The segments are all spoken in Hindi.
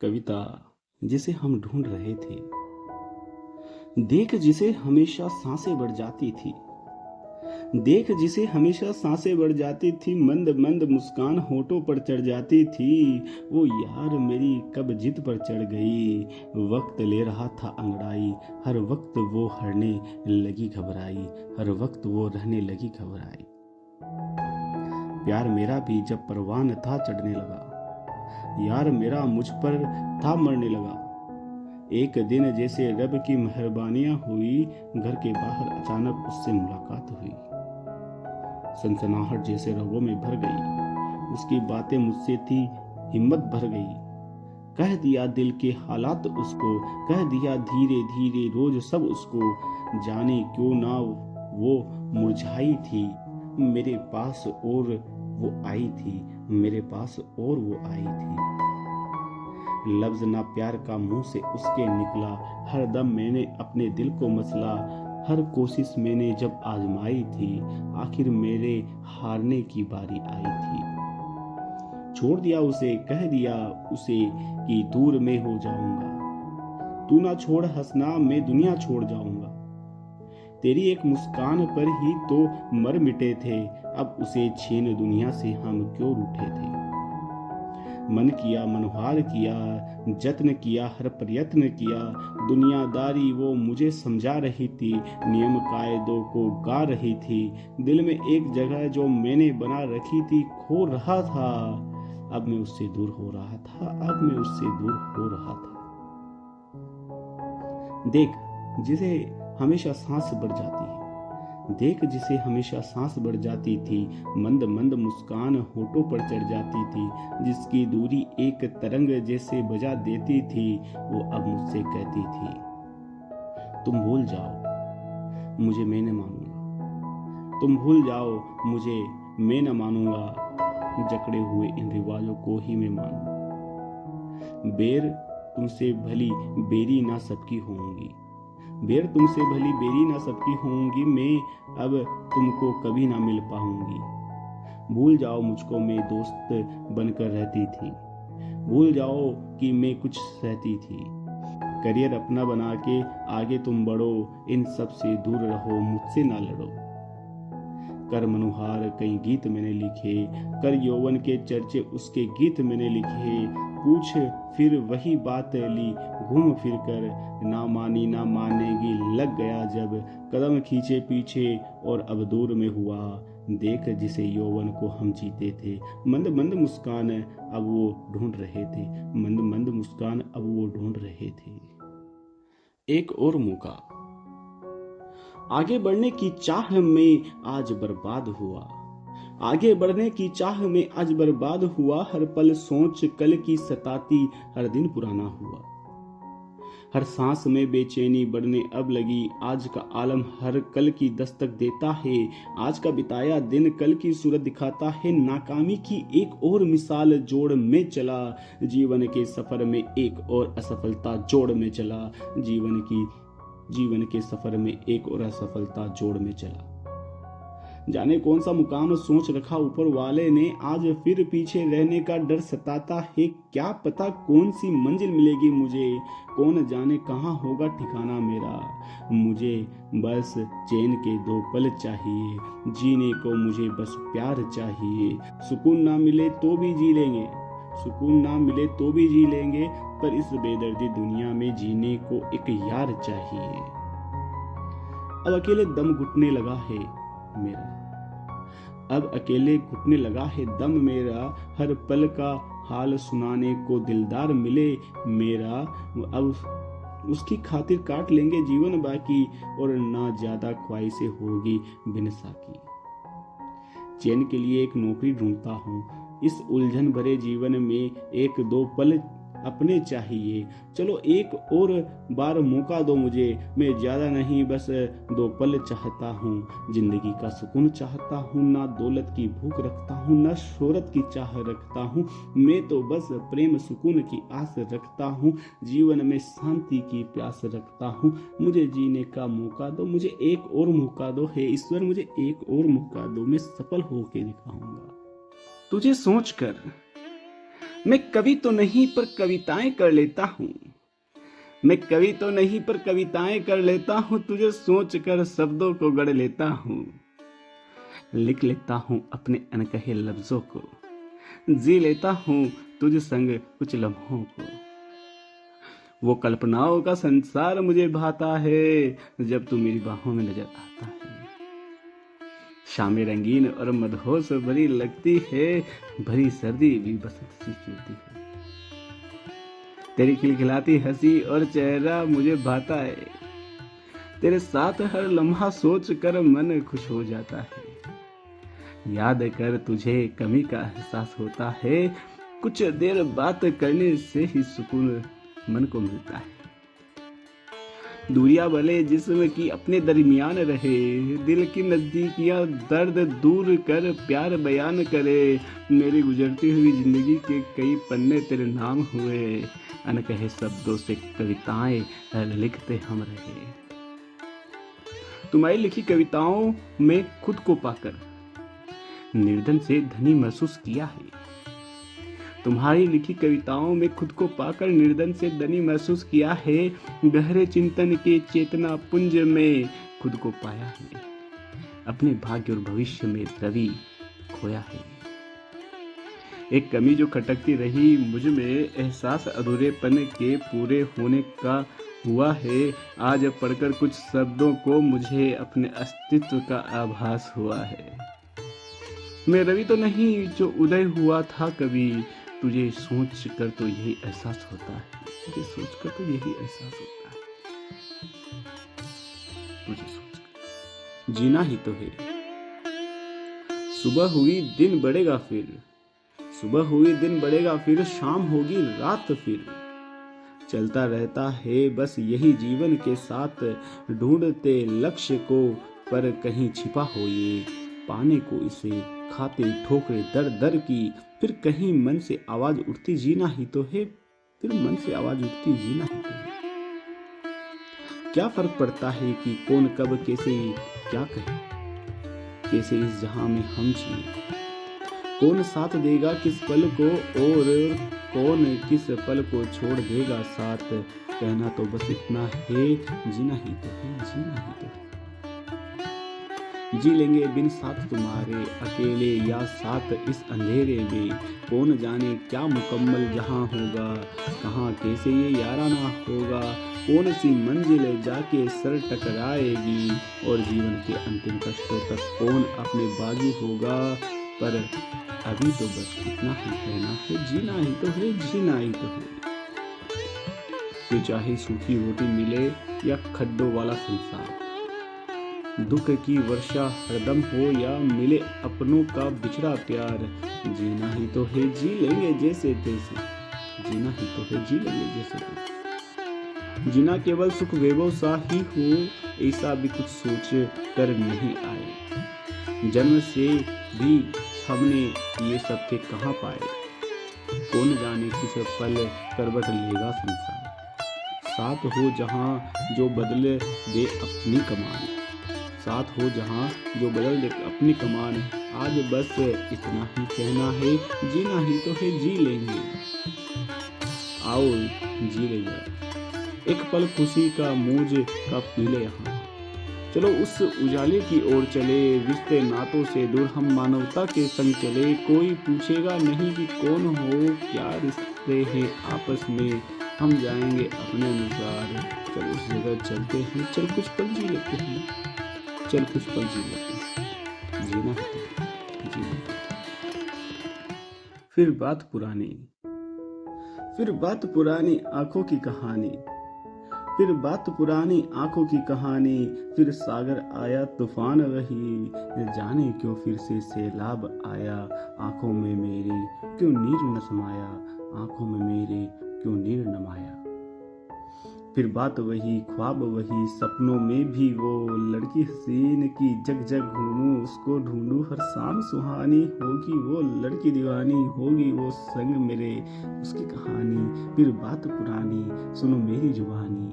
कविता जिसे हम ढूंढ रहे थे, देख जिसे हमेशा सांसें बढ़ जाती थी। देख जिसे हमेशा सांसें बढ़ जाती थी, मंद मंद मुस्कान होठों पर चढ़ जाती थी। वो यार मेरी कब जिद पर चढ़ गई, वक्त ले रहा था अंगड़ाई। हर वक्त वो हरने लगी घबराई, हर वक्त वो रहने लगी घबराई। प्यार मेरा भी जब परवान था चढ़ने लगा, यार मेरा मुझ पर था मरने लगा। एक दिन जैसे रब की मेहरबानियां हुई, घर के बाहर अचानक उससे मुलाकात हुई। सनसनाहट जैसे रगों में भर गई, उसकी बातें मुझसे थी हिम्मत भर गई। कह दिया दिल के हालात उसको, कह दिया धीरे धीरे रोज सब उसको। जाने क्यों ना वो मुरझाई थी मेरे पास, और वो आई थी मेरे पास, और वो आई थी। लफ्ज ना प्यार का मुंह से उसके निकला, हर दम मैंने अपने दिल को मसला। हर कोशिश मैंने जब आजमाई थी, आखिर मेरे हारने की बारी आई थी। छोड़ दिया उसे, कह दिया उसे कि दूर में हो जाऊंगा। तू ना छोड़ हंसना, मैं दुनिया छोड़ जाऊंगा। तेरी एक मुस्कान पर ही तो मर मिटे थे, अब उसे छीन दुनिया से हम क्यों रूठे थे। मन किया मनहार किया, जत्न किया हर प्रयत्न किया। दुनियादारी वो मुझे समझा रही थी, नियम कायदों को गा रही थी। दिल में एक जगह जो मैंने बना रखी थी खो रहा था। अब मैं उससे दूर हो रहा था, अब मैं उससे दूर हो रहा था। देख जिसे हमेशा सांस बढ़ जाती है, देख जिसे हमेशा सांस बढ़ जाती थी। मंद मंद मुस्कान होठों पर चढ़ जाती थी, जिसकी दूरी एक तरंग जैसे बजा देती थी। वो अब मुझसे कहती थी, तुम भूल जाओ मुझे मैं न मानूंगा। तुम भूल जाओ मुझे मैं न मानूंगा, जकड़े हुए इन रिवाजों को ही मैं मानूंगा। बेर तुमसे भली बेरी ना सबकी होंगी, बेर तुमसे भली बेरी ना सबकी होंगी। मैं अब तुमको कभी ना मिल पाऊंगी। भूल जाओ मुझको मैं दोस्त बनकर रहती थी, भूल जाओ कि मैं कुछ सहती थी। करियर अपना बना के आगे तुम बढ़ो, इन सब से दूर रहो मुझसे ना लड़ो। कर मनुहार कई गीत मैंने लिखे, कर यौवन के चर्चे उसके गीत मैंने लिखे। पूछ फिर वही बात ली घूम फिर कर, ना मानी ना मानेगी लग गया जब। कदम खींचे पीछे और अब दूर में हुआ, देख जिसे यौवन को हम जीते थे। मंद मंद मुस्कान अब वो ढूंढ रहे थे, मंद मंद मुस्कान अब वो ढूंढ रहे थे। एक और मौका, आगे बढ़ने की चाह में आज बर्बाद हुआ। आगे बढ़ने की चाह में आज बर्बाद हुआ। हर पल सोच कल की सताती, हर दिन पुराना हुआ। हर सांस में बेचैनी बढ़ने अब लगी, आज का आलम हर कल की दस्तक देता है। आज का बिताया दिन कल की सूरत दिखाता है। नाकामी की एक और मिसाल जोड़ में चला, जीवन के सफर में एक और असफलता जोड़ में चला। जीवन के सफर में एक और असफलता जोड़ में चला। जाने कौन सा मुकाम सोच रखा ऊपर वाले ने, आज फिर पीछे रहने का डर सताता है। क्या पता कौन सी मंजिल मिलेगी मुझे, कौन जाने कहाँ होगा ठिकाना मेरा। मुझे बस चैन के 2 पल चाहिए, जीने को मुझे बस प्यार चाहिए। सुकून ना मिले तो भी जी लेंगे, सुकून ना मिले तो भी जी लेंगे, पर इस बेदर्दी दुनिया में जीने को एक यार चाहिए। अब अकेले दम घुटने लगा है मेरा, अब अकेले घुटने लगा है दम मेरा। हर पल का हाल सुनाने को दिलदार मिले मेरा। अब उसकी खातिर काट लेंगे जीवन बाकी, और ना ज्यादा ख्वाहिशें होगी बिन साकी। चैन के लिए एक नौकरी ढूंढता हूँ, इस उलझन भरे जीवन में 1-2 पल अपने चाहिए। चलो एक और बार मौका दो मुझे, मैं ज्यादा नहीं बस 2 पल चाहता हूँ। जिंदगी का सुकून चाहता हूँ, ना दौलत की भूख रखता हूँ, ना शोहरत की चाह रखता हूँ। मैं तो बस प्रेम सुकून की आस रखता हूँ, जीवन में शांति की प्यास रखता हूँ। मुझे जीने का मौका दो, मुझे एक और मौका दो, हे ईश्वर मुझे एक और मौका दो, मैं सफल होके दिखाऊंगा। तुझे सोचकर मैं कवि तो नहीं पर कविताएं कर लेता हूँ। मैं कवि तो नहीं पर कविताएं कर लेता हूँ, तुझे सोच कर शब्दों को गढ़ लेता हूँ। लिख लेता हूँ अपने अनकहे लफ्जों को, जी लेता हूँ तुझ संग कुछ लम्हों को। वो कल्पनाओं का संसार मुझे भाता है, जब तू मेरी बाहों में नजर आता है। शामें रंगीन और मदहोश भरी लगती है, भरी सर्दी भी बसंत सी चुभती है। तेरी खिलखिलाती हंसी और चेहरा मुझे भाता है, तेरे साथ हर लम्हा सोच कर मन खुश हो जाता है। याद कर तुझे कमी का एहसास होता है, कुछ देर बात करने से ही सुकून मन को मिलता है। दूरियां भले जिस्म की अपने दरमियान रहे, दिल की नजदीकियां दर्द दूर कर प्यार बयान करे। मेरी गुजरती हुई जिंदगी के कई पन्ने तेरे नाम हुए, अनकहे शब्दों से कविताएं लिखते हम रहे। तुम्हारी लिखी कविताओं में खुद को पाकर निर्धन से धनी महसूस किया है। तुम्हारी लिखी कविताओं में खुद को पाकर निर्धन से धनी महसूस किया है। गहरे चिंतन के चेतना पुंज में खुद को पाया है, अपने भाग्य और भविष्य में रवि खोया है। एक कमी जो खटकती रही मुझ में, एहसास अधूरेपन के पूरे होने का हुआ है। आज पढ़कर कुछ शब्दों को मुझे अपने अस्तित्व का आभास हुआ है। मैं रवि तो नहीं जो उदय हुआ था कभी, तुझे सोच कर तो यही एहसास होता है, तुझे सोच कर तो यही एहसास होता है। तुझे सोच कर जीना ही तो है। सुबह हुई दिन बढ़ेगा फिर, सुबह हुई दिन बढ़ेगा फिर, शाम होगी रात फिर। चलता रहता है बस यही जीवन के साथ, ढूंढते लक्ष्य को पर कहीं छिपा हो ये। पाने को इसे खाते ठोकरे दर दर की, फिर कहीं मन से आवाज उठती जीना ही तो है, फिर मन से आवाज उठती जीना ही तो है। क्या फर्क पड़ता है कि कौन कब कैसे क्या कहे, कैसे इस जहां में हम जिए। कौन साथ देगा किस पल को और कौन किस पल को छोड़ देगा साथ। कहना तो बस इतना है, जीना ही तो है, जीना ही तो है। जी लेंगे बिन साथ तुम्हारे अकेले या साथ इस अंधेरे में। कौन जाने क्या मुकम्मल जहां होगा, कहाँ कैसे ये याराना होगा। कौन सी मंजिल जाके सर टकराएगी और जीवन के अंतिम कष्टों तक कौन अपने बाजू होगा। पर अभी तो बस इतना ही कहना है, जीना ही तो है, जीना ही तो है। ये चाहे सूखी रोटी मिले या खड्डों वाला संसार, दुख की वर्षा हरदम हो या मिले अपनों का बिछड़ा प्यार। जीना ही तो है, जी लेंगे जैसे तैसे, जीना ही तो है, जी लेंगे जैसे तैसे। जीना केवल सुख वैभव सा ही हो, ऐसा भी कुछ सोच कर नहीं आए। जन्म से भी हमने ये सब के कहाँ पाए। कौन जाने किस पल करवट लेगा संसार। साथ हो जहां जो बदले दे अपनी कमान, साथ हो जहां जो बदल दे अपनी कमान। आज बस इतना ही कहना है, जीना ही तो है, जी लेंगे। आओ जी लेंगे, एक पल खुशी का मूझ का पी ले यहाँ। चलो उस उजाले की ओर चले, रिश्ते नातों से दूर हम मानवता के संग चले। कोई पूछेगा नहीं कि कौन हो, क्या रिश्ते हैं आपस में, हम जाएंगे अपने अनुसार। चल उस जगह चलते हैं, चल कुछ पल जी लेते हैं, चल कुछ पल जी लेते हैं, जीना है जीना। फिर बात पुरानी, फिर बात पुरानी आंखों की कहानी, फिर बात पुरानी आंखों की कहानी। फिर सागर आया तूफान वही, जाने क्यों फिर से सैलाब आया। आंखों में मेरी क्यों नीर न समाया, आंखों में मेरे क्यों नीर न माया। फिर बात वही ख्वाब वही, सपनों में भी वो लड़की हसीन की। जग जग घूमूं उसको ढूंढूं हर शाम सुहानी, होगी वो लड़की दीवानी, होगी वो संग मेरे उसकी कहानी। फिर बात पुरानी सुनो मेरी जुबानी,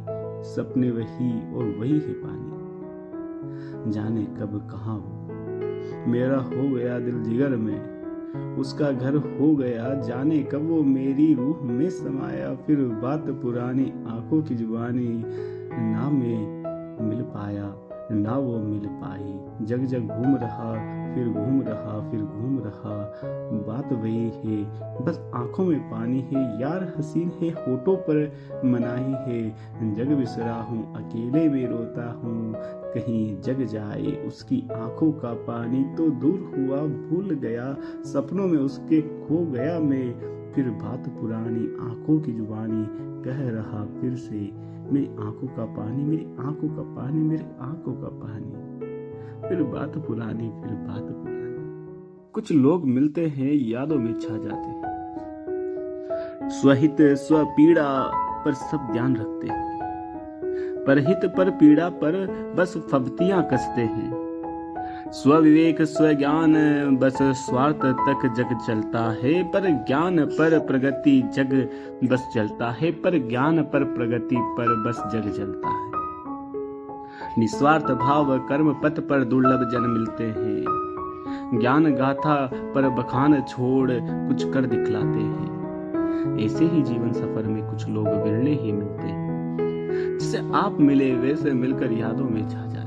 सपने वही और वही है पानी। जाने कब कहाँ वो मेरा हो गया दिल जिगर में, उसका घर हो गया, जाने कब वो मेरी रूह में समाया। फिर बात पुरानी आंखों की जुबानी, ना मैं मिल पाया ना वो मिल पाई। जग जग घूम रहा, फिर घूम रहा, फिर घूम रहा, बात वही है, बस आंखों में पानी है। यार हसीन है, होठों पर मनाही है, जग बिसरा हूँ, अकेले में रोता हूँ। कहीं जग जाए उसकी आंखों का पानी, तो दूर हुआ भूल गया, सपनों में उसके खो गया मैं। फिर बात पुरानी आंखों की जुबानी, कह रहा फिर से, मेरी आंखों का पानी, मेरी आंखों का पानी, मेरी आंखों का पानी। फिर बात पुरानी, फिर बात पुरानी। कुछ लोग मिलते हैं, यादों में छा जाते हैं, स्वहित स्वपीड़ा पर सब ध्यान रखते हैं, परहित पर पीड़ा पर बस फब्तियां कसते हैं। स्वविवेक स्वज्ञान बस स्वार्थ तक जग चलता है, पर ज्ञान पर प्रगति जग बस चलता है, पर ज्ञान पर प्रगति पर बस जग चलता है। निस्वार्थ भाव कर्म पथ पर दुर्लभ जन मिलते हैं, ज्ञान गाथा पर बखान छोड़ कुछ कर दिखलाते हैं। ऐसे ही जीवन सफर में कुछ लोग विरले ही मिलते हैं, जिसे आप मिले वैसे मिलकर यादों में छा जाते हैं।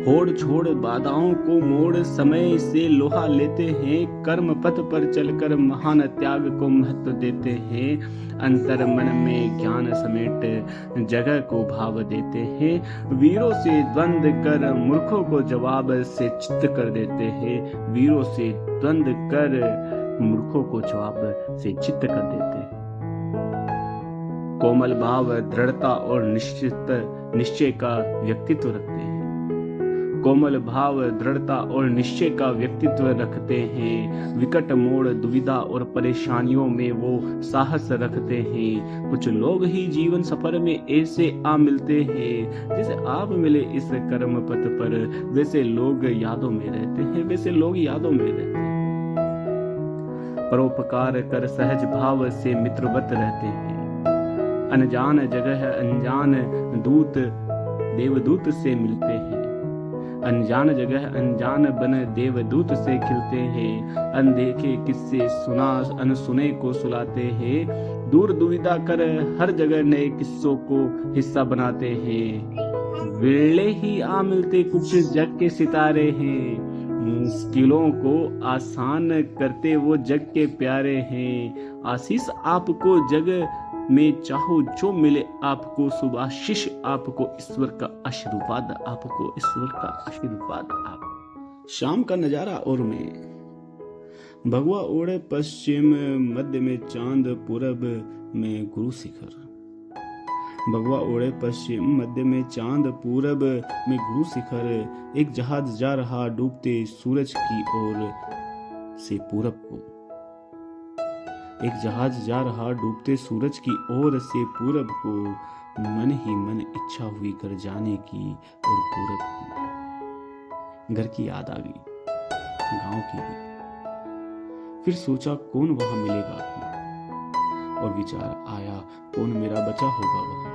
होड़ छोड़ बाधाओं को मोड़ समय से लोहा लेते हैं, कर्म पथ पर चलकर महान त्याग को महत्व देते हैं। अंतर मन में ज्ञान समेट जगह को भाव देते हैं, वीरों से द्वंद कर मूर्खों को जवाब से चित्त कर देते हैं। वीरों से द्वंद कर मूर्खों को जवाब से चित्त कर देते हैं। कोमल भाव दृढ़ता और निश्चय का व्यक्तित्व रखते हैं, कोमल भाव दृढ़ता और निश्चय का व्यक्तित्व रखते हैं। विकट मोड़ दुविधा और परेशानियों में वो साहस रखते हैं। कुछ लोग ही जीवन सफर में ऐसे आ मिलते हैं, जैसे आप मिले इस कर्म पथ पर, वैसे लोग यादों में रहते हैं, वैसे लोग यादों में रहते हैं। परोपकार कर सहज भाव से मित्रवत रहते हैं, अनजान जगह अनजान दूत देवदूत से मिलते हैं, अनजान जगह अनजान बन देवदूत से खिलते हैं। अनदेखे किस्से सुना अनसुने को सुलाते हैं, दूर दुविधा कर हर जगह नए किस्सों को हिस्सा बनाते हैं। विरले ही आ मिलते कुछ जग के सितारे हैं, मुश्किलों को आसान करते वो जग के प्यारे हैं। आशीष आपको जग में चाहो जो मिले आपको, सुभाशीष आपको ईश्वर का आशीर्वाद, आपको ईश्वर का आशीर्वाद। आप शाम का नजारा और मैं, भगवा ओढ़े पश्चिम, मध्य में चांद, पूरब में गुरु शिखर। भगवा ओढ़े पश्चिम, मध्य में चांद, पूरब में गुरु शिखर। एक जहाज जा रहा डूबते सूरज की ओर से पूरब को, एक जहाज जा रहा डूबते सूरज की ओर से पूरब को। मन ही मन इच्छा हुई कर जाने की और पूरब की। घर की याद आ गई, गांव की भी। फिर सोचा कौन वहां मिलेगा अपना, और विचार आया कौन मेरा बचा होगा वहां।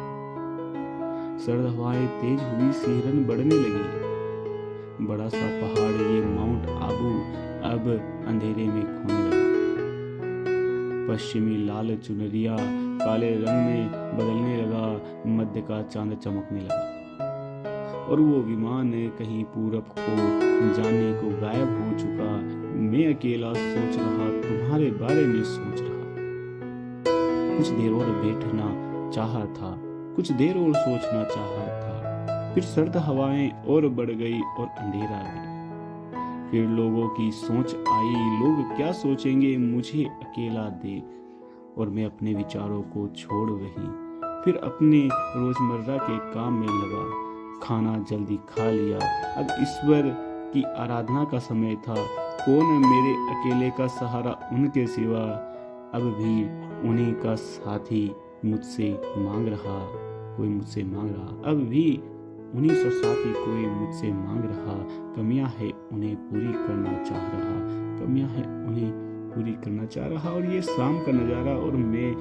सर्द हवाएं तेज हुई, सिहरन बढ़ने लगी। बड़ा सा पहाड़ ये माउंट आबू अब अंधेरे में खोने लगा। पश्चिमी लाल चुनरिया काले रंग में बदलने लगा, मध्य का चांद चमकने लगा, और वो विमान कहीं पूरब को जाने को गायब हो चुका। मैं अकेला सोच रहा, तुम्हारे बारे में सोच रहा। कुछ देर और बैठना चाहा था, कुछ देर और सोचना चाहा था। फिर सर्द हवाएं और बढ़ गई और अंधेरा आ गया। फिर लोगों की सोच आई, लोग क्या सोचेंगे मुझे अकेला देख, और मैं अपने विचारों को छोड़ वही फिर अपने रोजमर्रा के काम में लगा। खाना जल्दी खा लिया, अब ईश्वर की आराधना का समय था। कौन मेरे अकेले का सहारा उनके सिवा, अब भी उन्हीं का साथी मुझसे मांग रहा, कोई मुझसे मांग रहा, अब भी उन्हीं सा साथी कोई मुझसे मांग रहा। कमियां है उन्हें पूरी करना चाह रहा, कमियां है उन्हें पूरी करना चाह रहा। और ये शाम का नजारा और मैं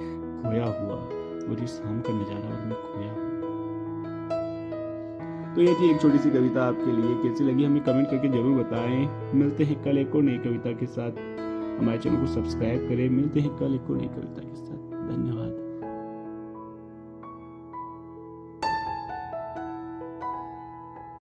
खोया हुआ, और ये शाम का नजारा और मैं खोया हुआ। तो ये थी एक छोटी सी कविता आपके लिए, कैसी लगी हमें कमेंट करके जरूर बताएं। मिलते हैं कल एक और नई कविता के साथ। हमारे चैनल को सब्सक्राइब करें। मिलते हैं कल एक और नई कविता के साथ। धन्यवाद।